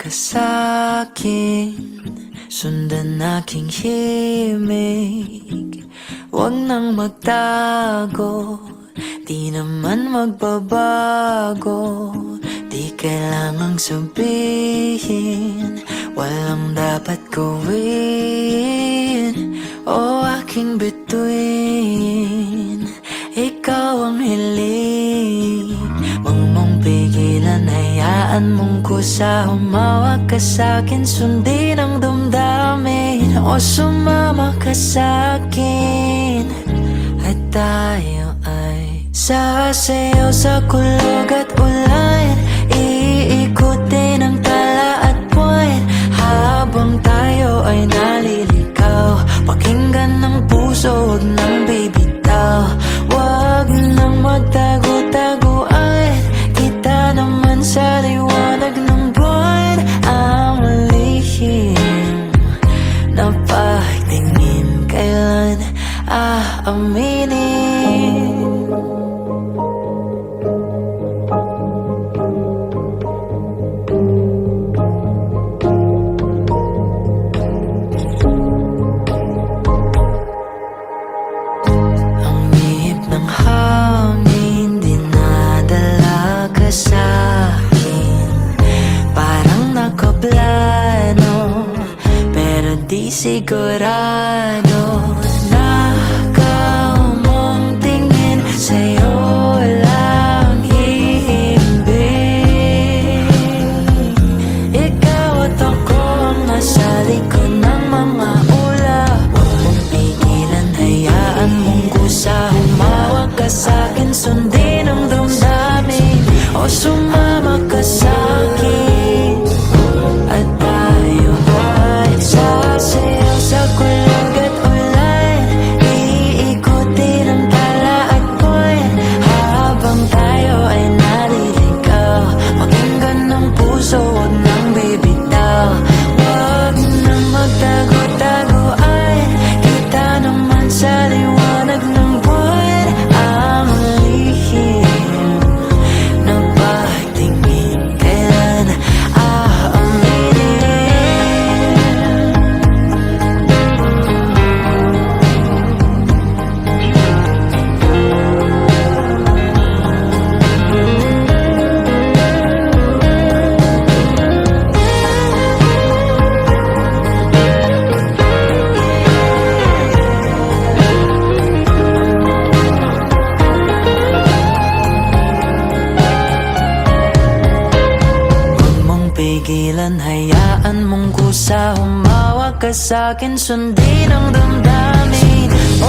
ka sa'kin, sundan aking himig. Huwag nang magtago, di naman magbabago. Di kailangang sabihin, walang dapat gawin. O aking bituin, ikaw ang hiling. Huwag mong pigilan, hayaan mong kusa. Humawak ka sa'kin, sundin ang damdamin. O sumama ka sa'kin, at tayo ay sasayaw sa kulog at ulan. Iikutin ang tala at buwan, habang tayo ay naliligaw. Pakinggan ng puso, huwag nang bibitaw. Huwag nang magtago-taguan, kita naman sa liwanag ng buwan. Ang lihim na pagtingin, kailan aaminin? Di sigurado, nakaw mong tingin, sa'yo lang hihimbing. Ikaw at ako ang nasa likod ng mga ulap. Huwag mong pigilan, hayaan mong kusa. Humawak ka sa'kin, sundin ang damdamin. O sumama ka sa'kin, at tayo ay sasayaw sa kulog at ulan. Iikutin ang tala at buwan, habang tayo ay naliligaw. Pakinggan ng puso, huwag nang bibitaw. Huwag nang magtago-taguan, kita naman sa liwanag ng buwan. Ang lihim na pagtingin, kailan aaminin? Pigilan, hayaan mong kusa. Humawak ka sa'kin, sundin ang damdamin. O